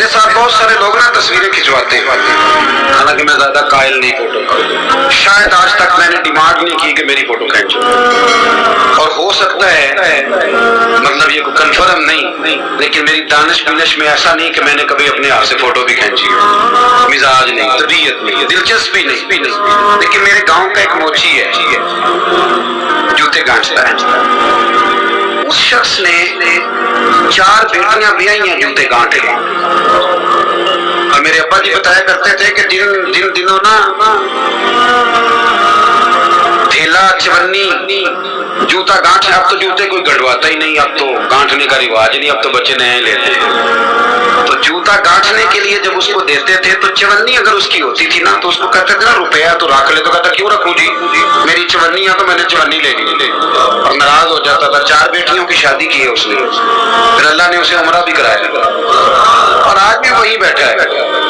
میرے ساتھ بہت سارے لوگ نا تصویریں کھنچواتے ہیں، حالانکہ میں زیادہ قائل نہیں فوٹو کا، شاید آج تک میں نے ڈیمانڈ نہیں کی کہ میری فوٹو کھینچو، اور ہو سکتا ہے مطلب یہ کنفرم نہیں، لیکن میری دانش بینش میں ایسا نہیں کہ میں نے کبھی اپنے آپ سے فوٹو بھی کھینچی ہو، مزاج نہیں، طبیعت نہیں، دلچسپی نہیں، لیکن میرے گاؤں کا ایک موچی ہے جوتے گانٹتا ہے، اس شخص نے 4 بیٹیاں بیائی ہیں جوتے گانٹ کے، اور میرے ابا جی بتایا کرتے تھے کہ جن دنوں نا ڈھیلا چونی جوتا گانٹنے، اب تو جوتے کوئی گڑواتا ہی نہیں، اب تو گانٹنے کا رواج نہیں، اب تو بچے نئے لیتے ہیں، تو جوتا گانٹنے کے لیے جب اس کو دیتے تھے تو چونی اگر اس کی ہوتی تھی نا تو اس کو کہتے تھے نا روپیہ تو رکھ لے، تو کہتا کیوں رکھوں جی، میری چونی ہے تو میں نے چونی لے لی، اور ناراض ہو جاتا تھا۔ 4 بیٹیوں کی شادی کی ہے اس نے، پھر اللہ نے اسے عمرہ بھی کرایا، اور آج بھی وہی بیٹھا ہے۔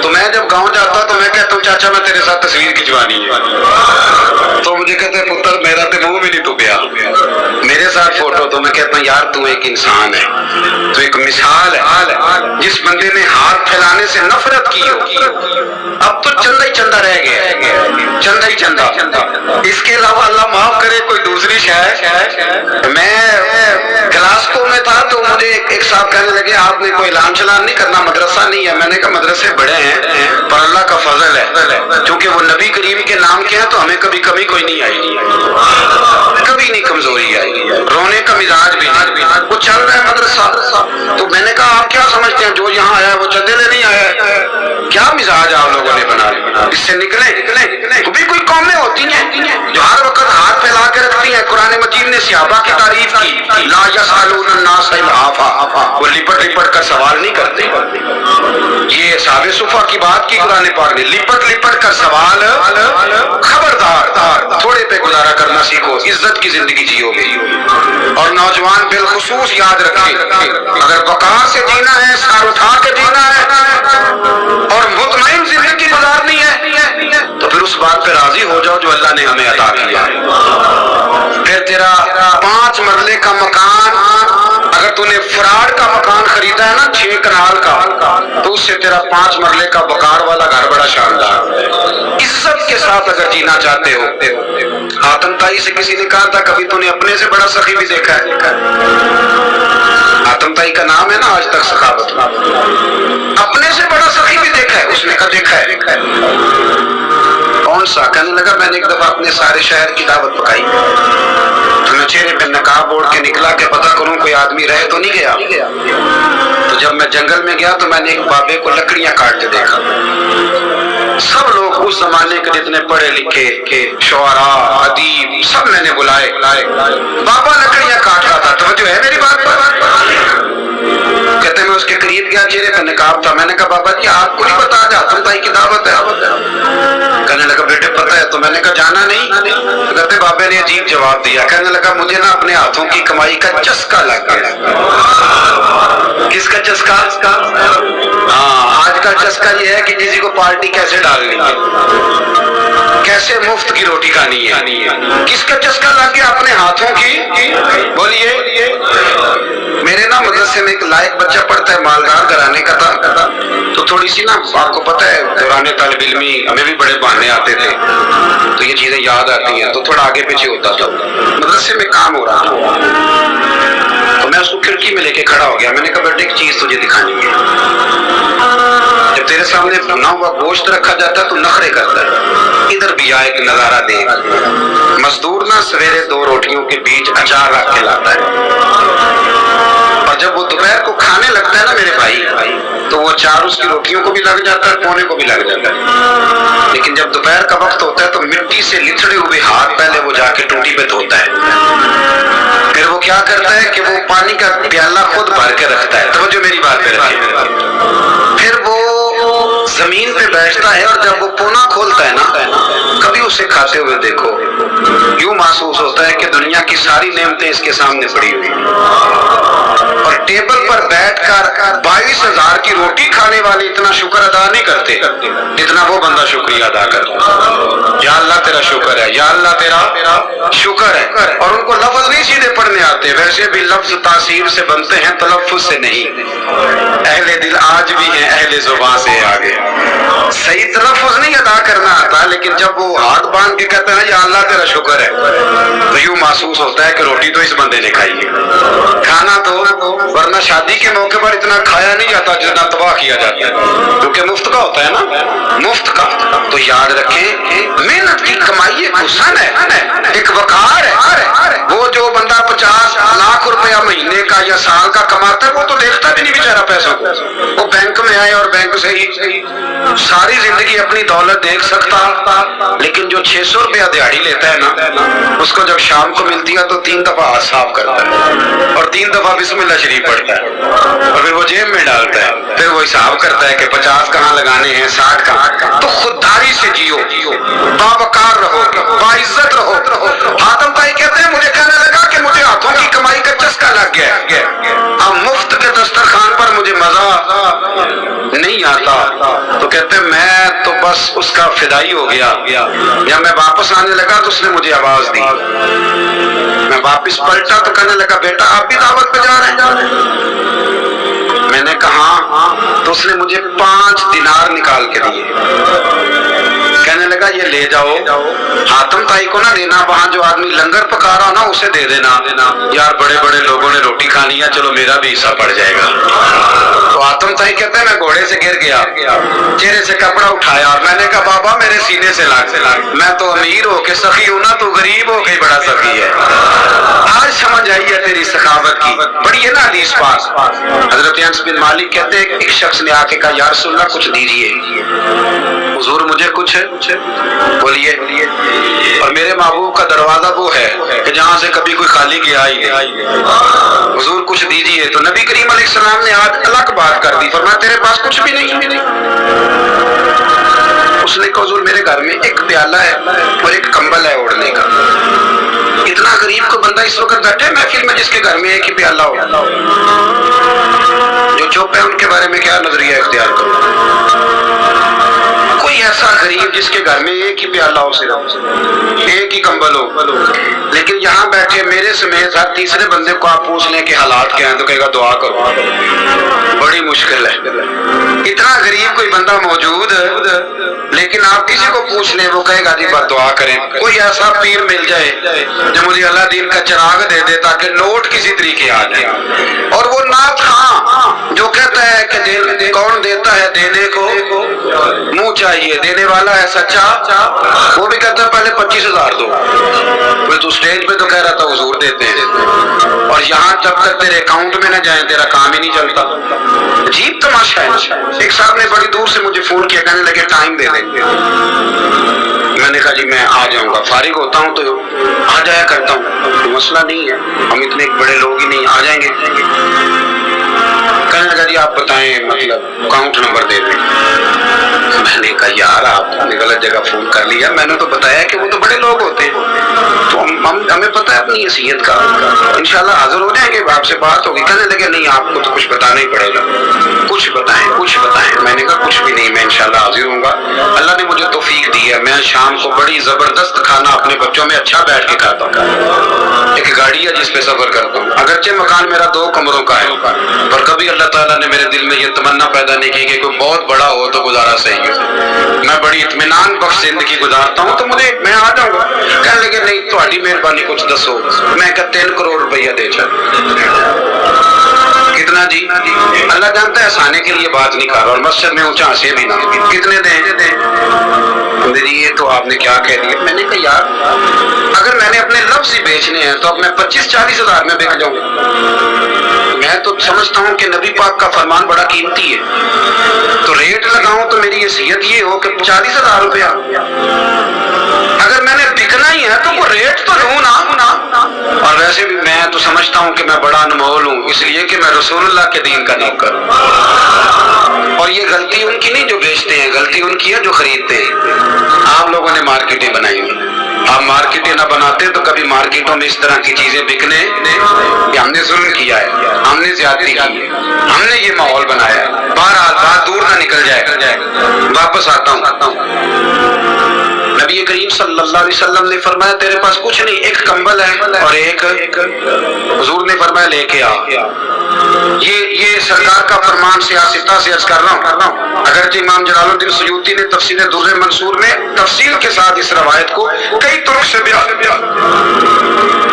تو میں جب گاؤں جاتا تو میں کہتا ہوں چاچا میں تیرے ساتھ تصویر کھنچوانی ہے، تو مجھے کہتے ہیں پتر میرا تو منہ بھی نہیں تو گیا میرے ساتھ فوٹو، تو میں کہتا ہوں یار تو ایک انسان ہے، تو ایک مثال ہے، جس بندے نے ہاتھ پھیلانے سے نفرت کی ہو، اب تو چندہ ہی چندہ رہ گیا، چندہ ہی چندہ، اس کے علاوہ اللہ معاف کرے کوئی دوسری شے۔ میں گلاسکو میں تھا تو مجھے ایک صاحب کہنے لگے آپ نے کوئی اعلان چلان نہیں کرنا، مدرسہ نہیں ہے، میں نے کہا مدرسے بڑے ہیں پر اللہ کا فضل ہے، کیونکہ وہ نبی کریم کے نام کے ہیں تو ہمیں کبھی کمی کوئی نہیں آئی، کبھی نہیں کمزوری آئی، رونے کا مزاج بھی نہیں، وہ چل رہا ہے مدرسہ۔ تو میں نے کہا آپ کیا سمجھتے ہیں جو یہاں آیا ہے وہ چندے لے نہیں آیا ہے؟ کیا مزاج آپ لوگوں نے بنا لیا، اس سے نکلیں۔ تو بھی کوئی قومیں ہوتی ہیں جو ہر وقت ہاتھ پھیلا کے رکھتی ہیں، قرآن مجید نے صحابہ کی تعریف کی، لا یسألون الناس الحافا، وہ لپٹ لپٹ کر سوال نہیں کرتے، یہ اصحاب صفا کی بات کی قرآن پاک نے، لپٹ لپٹ کر سوال، خبردار تھوڑے پہ گزارا کرنا سیکھو، عزت کی زندگی جیو گے، اور نوجوان بالخصوص یاد رکھیں اگر وقار سے جینا ہے، سر اٹھا کے جینا ہے اور مطمئن زندگی گزارنی ہے تو پھر اس بات پہ راضی ہو جاؤ جو اللہ نے ہمیں عطا کیا ہے۔ پھر تیرا 5 مرلے کا مکان، اگر تو نے فراڈ کا مکان خریدا ہے نا 6 کنال کا، تو اس سے تیرا 5 مرلے کا وقار والا گھر بڑا شاندار ہے۔ عزت کے ساتھ اگر جینا چاہتے ہو، حاتم طائی سے کسی نے کہا تھا کبھی تو نے اپنے سے بڑا سخی بھی دیکھا ہے؟ حاتم طائی کا نام ہے نا آج تک سخاوت میں، اپنے سے بڑا سخی بھی دیکھا ہے؟ اس نے کہا دیکھا ہے۔ کون سا؟ کہنے لگا میں نے ایک دفعہ اپنے سارے شہر کی دعوت پکائی تو میں چہرے پہ نقاب اوڑھ کے نکلا کہ پتہ کروں کوئی آدمی رہ تو نہیں گیا، تو جب میں جنگل میں گیا تو میں نے ایک بابے کو لکڑیاں کاٹتے دیکھا، سب لوگ اس زمانے کے جتنے پڑھے لکھے شعراء ادیب سب میں نے بلائے، بابا لکڑیاں کاٹ رہا تھا، توجہ ہے میری بات پر؟ کہتے میں اس کے قریب گیا، چہرے پہ نقاب تھا، میں نے کہا بابا جی آپ کو نہیں پتا آج حاتم طائی کی دعوت ہے؟ کہنے لگا بیٹے پتہ ہے، تو میں نے کہا جانا نہیں؟ کہتے بابے نے عجیب جواب دیا، کہنے لگا مجھے نا اپنے ہاتھوں کی کمائی کا چسکا لگ گیا۔ کس کا چسکا؟ ہاں آج کا چسکا یہ ہے کہ کسی کو پارٹی کیسے ڈالنی ہے، کیسے مفت کی روٹی کھانی ہے، کس کا چسکا لگ گیا؟ اپنے ہاتھوں کی۔ بولیے میرے نا مدرسے میں ایک لائق بچہ پڑھتا ہے، مالدار گھرانے کا تھا، تو تھوڑی سی نا آپ کو پتہ ہے دوران طالب علمی ہمیں بھی بڑے بہانے آتے تھے تو یہ چیزیں یاد آتی ہیں، تو تھوڑا آگے پیچھے ہوتا تھا۔ مدرسے میں کام ہو رہا تو میں اس کو کھڑکی میں لے کے کھڑا ہو گیا، میں نے کہا بیٹے ایک چیز تجھے دکھانی ہے، جب تیرے سامنے بنا ہوا گوشت رکھا جاتا ہے تو نخرے کرتا ہے، ادھر بھی آ ایک نظارہ دیکھ، مزدور نا سویرے 2 روٹیوں کے بیچ اچار رکھ کے لاتا ہے، اور جب وہ دوپہر کو کھانے لگتا ہے نا میرے بھائی تو وہ اچار اس کی روٹیوں کو بھی لگ جاتا ہے، پونے کو بھی لگ جاتا ہے، لیکن جب دوپہر کا وقت ہوتا ہے تو مٹی سے لتھڑے ہوئے ہاتھ پہلے وہ جا کے ٹوٹی پہ دھوتا ہے، پھر وہ کیا کرتا ہے کہ وہ پانی کا پیالہ خود بھر کے رکھتا ہے، توجہ میری بات پہ رکھیں، پھر وہ زمین پہ بیٹھتا ہے اور جب وہ پونا کھولتا ہے نا کبھی اسے کھاتے ہوئے دیکھو یوں محسوس ہوتا ہے کہ دنیا کی ساری نعمتیں اس کے سامنے پڑی ہوئی، اور ٹیبل پر بیٹھ کر 22,000 کی روٹی کھانے والے اتنا شکر ادا نہیں کرتے جتنا وہ بندہ شکریہ ادا کرتا، یا اللہ تیرا شکر ہے، یا اللہ تیرا شکر ہے، اور ان کو لفظ نہیں سیدھے پڑھنے آتے، ویسے بھی لفظ تاثیر سے بنتے ہیں تلفظ سے نہیں، اہل دل آج بھی ہیں اہل زبان سے آگے. صحیح تلفظ نہیں ادا کرنا آتا لیکن جب وہ ہاتھ باندھ کے کہتے ہیں یا اللہ تیرا شکر ہے تو یوں محسوس ہوتا ہے کہ روٹی تو اس بندے نے کھائی ہے. کھانا تو ورنہ شادی کے موقع پر اتنا کھایا نہیں جاتا جتنا تباہ کیا جاتا ہے کیونکہ مفت کا ہوتا ہے نا, مفت کا. تو یاد رکھیں محنت کی کمائی ایک حسن ہے, ایک وقار ہے. وہ جو بندہ 50 لاکھ روپیہ مہینے کا یا سال کا کماتا ہے وہ تو دیکھتا بھی نہیں بیچارہ پیسوں کو. وہ بینک میں آئے اور بینک سے ہی ساری زندگی اپنی دولت دیکھ سکتا, لیکن جو 600 روپیہ دیہاڑی لیتا ہے نا اس کو جب شام کو ملتی ہے تو 3 دفعہ ہاتھ صاف کرتا ہے اور 3 دفعہ بسم اللہ شریف پڑھتا ہے اور پھر وہ جیب میں ڈالتا ہے. پھر وہ حساب کرتا ہے کہ 50 کہاں لگانے ہیں, 60 کہاں. تو خودداری سے جیو, باوقار رہو, باعزت رہو. حاتم بھائی کہتے ہیں مجھے کہنے لگا کہ مجھے ہاتھوں کی کمائی کا چسکا لگ گیا, اب مفت کے دسترخوان پر مجھے مزہ نہیں آتا. تو کہتے ہیں میں تو بس اس کا فدائی ہو گیا. جب میں واپس آنے لگا تو اس نے مجھے آواز دی, میں واپس پلٹا تو کہنے لگا بیٹا آپ بھی دعوت پہ جا رہے ہیں؟ میں نے کہا. تو اس نے مجھے 5 دینار نکال کے دیے. کہنے لگا یہ لے جاؤ, حاتم تائی کو نہ دینا, وہاں جو آدمی لنگر پکا رہا نا اسے دے دینا. یار بڑے بڑے لوگوں نے روٹی کھانی ہے, چلو میرا بھی حصہ پڑ جائے گا. تو حاتم تائی کہتے ہیں میں گھوڑے سے گر گیا, چہرے سے کپڑا اٹھایا اور میں نے کہا بابا میرے سینے سے لاگ, میں تو امیر ہو کے سخی ہوں نا, تو غریب ہو کے بڑا سخی ہے. آج سمجھ آئی ہے تیری سخاوت کی. بڑی ہے نا حدیث پاک. حضرت انس بن مالک کہتے ہیں ایک شخص نے آ کے کہا یا رسول اللہ کچھ دیجیے. حضور مجھے کچھ بولیے. اور میرے محبوب کا دروازہ وہ ہے کہ جہاں سے کبھی کوئی خالی گیا ہی نہیں. حضور کچھ دیجیے. تو نبی کریم علیہ السلام نے آج الگ بات کر دی, فرمایا تیرے پاس کچھ بھی نہیں. اس نے کہا حضور میرے گھر میں ایک پیالہ ہے اور ایک کمبل ہے اوڑھنے کا. اتنا غریب کو بندہ اس وقت بیٹھے محفل میں جس کے گھر میں ایک ہی پیالہ ہو. جو چپ ہے ان کے بارے میں کیا نظریہ اختیار کرو. کوئی ایسا غریب جس کے گھر میں ایک ہی پیالہ ہو, صرف ایک ہی کمبل ہو. لیکن یہاں بیٹھے میرے سمیت ہر تیسرے بندے کو آپ پوچھ لیں کہ حالات کیا ہیں تو کہے گا دعا کرو. بڑی مشکل ہے. اتنا غریب کوئی بندہ موجود ہے لیکن آپ کسی کو پوچھ لیں وہ کہے گا جی بس دعا کریں. کوئی ایسا پیر مل جائے جو مجھے اللہ دین کا چراغ دے دے تاکہ نوٹ کسی طریقے آ جائے. اور وہ نعت خواں جو کہتا ہے کہ کون دیتا ہے دینے کو منہ چاہیے, دینے والا ہے سچا, وہ بھی کہتا ہے پہلے 25,000 دو. تو اسٹیج پہ تو کہہ رہا تھا حضور دیتے ہیں, اور یہاں جب تک تیرے اکاؤنٹ میں نہ جائیں تیرا کام ہی نہیں چلتا. عجیب تماشا ہے. ایک صاحب نے بڑی دور سے مجھے فون کیا, کہنے لگے ٹائم دے دیں. میں نے کہا جی میں آ جاؤں گا, فارغ ہوتا ہوں تو آ جایا کرتا ہوں, کوئی مسئلہ نہیں ہے, ہم اتنے بڑے لوگ ہی نہیں, آ جائیں گے. کہنے لگا جی آپ بتائیں مطلب اکاؤنٹ نمبر دے دیں. میں نے کہا یار آپ نے غلط جگہ فون کر لیا, میں نے تو بتایا کہ وہ تو بڑے لوگ ہوتے ہیں, تو ہمیں پتہ ہے اپنی حیثیت کا, انشاءاللہ حاضر ہو جائیں گے, آپ سے بات ہوگی. کہنے لگے نہیں آپ کو تو کچھ بتانا ہی پڑے گا, کچھ بتائیں کچھ بتائیں. میں نے کہا کچھ بھی نہیں, میں انشاءاللہ حاضر ہوں گا. اللہ نے مجھے توفیق دی ہے, میں شام کو بڑی زبردست کھانا اپنے بچوں میں اچھا بیٹھ کے کھاتا ہوں. ایک گاڑی ہے جس پہ سفر کرتا ہوں, اگرچہ مکان میرا 2 کمروں کا ہے, پر کبھی اللہ تعالیٰ نے میرے دل میں یہ تمنا پیدا نہیں کی کہ کوئی بہت بڑا ہو تو گزارا صحیح ہو. میں بڑی اطمینان بخش زندگی گزارتا ہوں, تو مجھے میں آ جاؤں گا. کہنے لگے نہیں تہاڈی مہربانی کچھ دسو. میں کہا 3 کروڑ روپیہ دے چل. کتنا جی؟ اللہ جانتا ہے ہنسانے کے لیے بات نہیں کر رہا, اور مسجد میں اونچا ہنسے بھی نہ. کتنے دیں؟ جی یہ تو آپ نے کیا کہہ دیا. میں نے کہا یار اگر میں نے اپنے لفظ ہی بیچنے ہیں تو اب میں 25-40 ہزار میں بک جاؤں. میں تو سمجھتا ہوں کہ نبی پاک کا فرمان بڑا قیمتی ہے, تو ریٹ لگاؤں تو میری حیثیت یہ ہو کہ 40,000 روپیہ. اگر میں نے بکنا ہی ہے تو وہ ریٹ تو لوں نا. اور ویسے بھی میں تو سمجھتا ہوں کہ میں بڑا انمول ہوں, اس لیے کہ میں رسول اللہ کے دین کا نوکر ہوں. اور یہ غلطی ان کی نہیں جو بیچتے ہیں, غلطی ان کی ہے جو خریدتے ہیں. آپ لوگوں نے مارکیٹیں بنائی ہوئی, آپ مارکیٹیں نہ بناتے تو کبھی مارکیٹوں میں اس طرح کی چیزیں بکنے کہ ہم نے ظلم کیا ہے, ہم نے زیادتی کی ہے, ہم نے یہ ماحول بنایا ہے. بہرحال بات دور نہ نکل جائے, واپس آتا ہوں. نبی نبی کریم صلی اللہ علیہ وسلم نے فرمایا تیرے پاس کچھ نہیں، ایک کمبل ہے اور ایک، حضور نے فرمایا لے کے آ۔ یہ سرکار کا فرمان سیاستہ سے عرض کر رہا ہوں، اگرچہ امام جلال الدین سیوطی نے تفسیر در منصور میں تفصیل کے ساتھ اس روایت کو کئی طرق سے بیان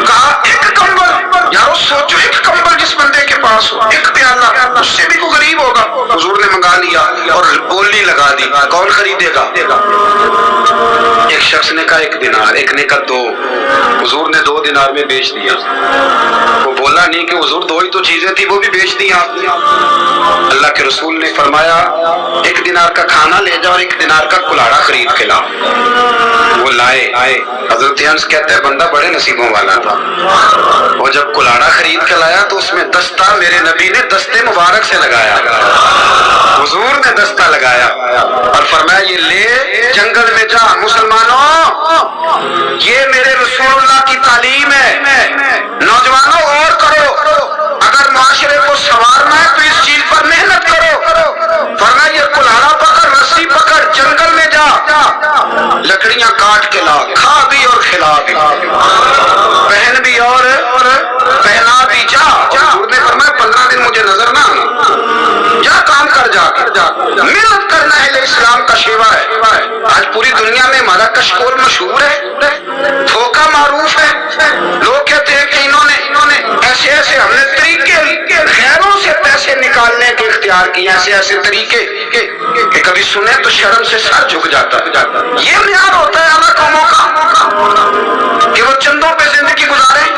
کہا ایک کمبل، یارو سوچو ایک کمبل جس بندے کے پاس ہو، ایک پیالہ، اس سے بھی کوئی غریب ہوگا۔ حضور نے منگا لیا اور بولی لگا دی، کون خریدے گا؟ ایک شخص نے کہا 1 دینار، ایک نے کہا 2، حضور نے 2 دینار میں بیچ دیا۔ وہ بولا نہیں کہ حضور 2 ہی تو چیزیں تھی، وہ بھی بیچ دی آپ نے۔ اللہ کے رسول نے فرمایا 1 دینار کا کھانا لے جا اور 1 دینار کا کلاڑا خرید کے لا۔ وہ لائے، حضرت انس کہتے ہیں بندہ بڑے نصیبوں والا تھا، وہ جب کلاڑا خرید کے لایا تو اس میں دستہ میرے نبی نے دستے مبارک سے لگایا، حضور نے دستہ لگایا اور فرمایا یہ لے جنگل میں جا۔ مسلمانوں یہ میرے رسول اللہ کی تعلیم ہے، نوجوانوں اور کرو، اگر معاشرے کو سنوارنا ہے تو اس چیز پر محنت کرو۔ فرمایا یہ کلاڑا پکڑ، رسی پکڑ، جنگل میں جا، لکڑیاں کاٹ کے لا، کھا بھی اور کھلا بھی، پہن بھی اور پہنا بھی، جا۔ حضور نے فرمایا 15 دن مجھے نظر نہ آنا، جا کام کر، جا محنت کرنا ہے، اسلام کا شیوا ہے۔ آج پوری دنیا میں ہمارا کشکول مشہور ہے، دھوکہ معروف ہے، لوگ کہتے ہیں کہ انہوں نے ایسے ہم نے طریقے غیروں سے پیسے نکالنے کے اختیار کیے، ایسے طریقے کہ کبھی سنیں تو شرم سے سر جھک جاتا ہے۔ یہ معیار ہوتا ہے اعلیٰ قوموں کا کہ وہ چندوں پہ زندگی گزارے،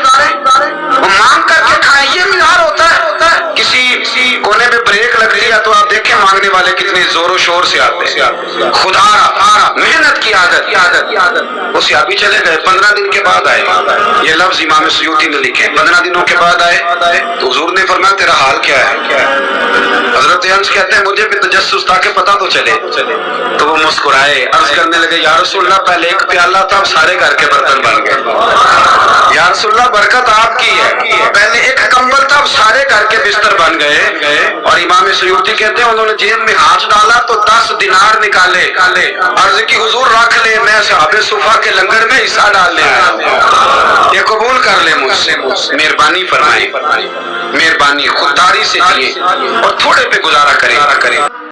وہ مانگ کر کے کھائیں، یہ معیار ہوتا ہے۔ کسی کونے میں بریک لگ لیا تو آپ دیکھیں مانگنے والے کتنے زور و شور سے آتے ہیں، خدا محنت کی عادت۔ وہ سیابی چلے گئے، 15 دن کے بعد آئے، یہ لفظ امام سیوطی نے لکھے، 15 دنوں کے بعد آئے تو حضور نے فرمایا تیرا حال کیا ہے؟ حضرت انس کہتے ہیں مجھے بھی تجسس تاکہ پتہ تو چلے، تو وہ مسکرائے، عرض کرنے لگے یا رسول اللہ پہلے ایک پیالہ تھا، اب سارے گھر کے برتن بن گئے۔ یا رسول اللہ برکت آپ کی ہے، پہلے ایک کمبل تھا، اب سارے گھر کے بستر بن گئے۔ اور امام سیوطی کہتے ہیں انہوں نے جیب میں ہاتھ ڈالا تو 10 دینار نکالے، عرض کی حضور رکھ لے، میں صحاب صفا کے لنگر میں حصہ ڈالنے آیا، یہ قبول کر لے مجھ سے، مہربانی فرمائے، مہربانی خودداری سے دیے اور تھوڑے پہ گزارا کریں۔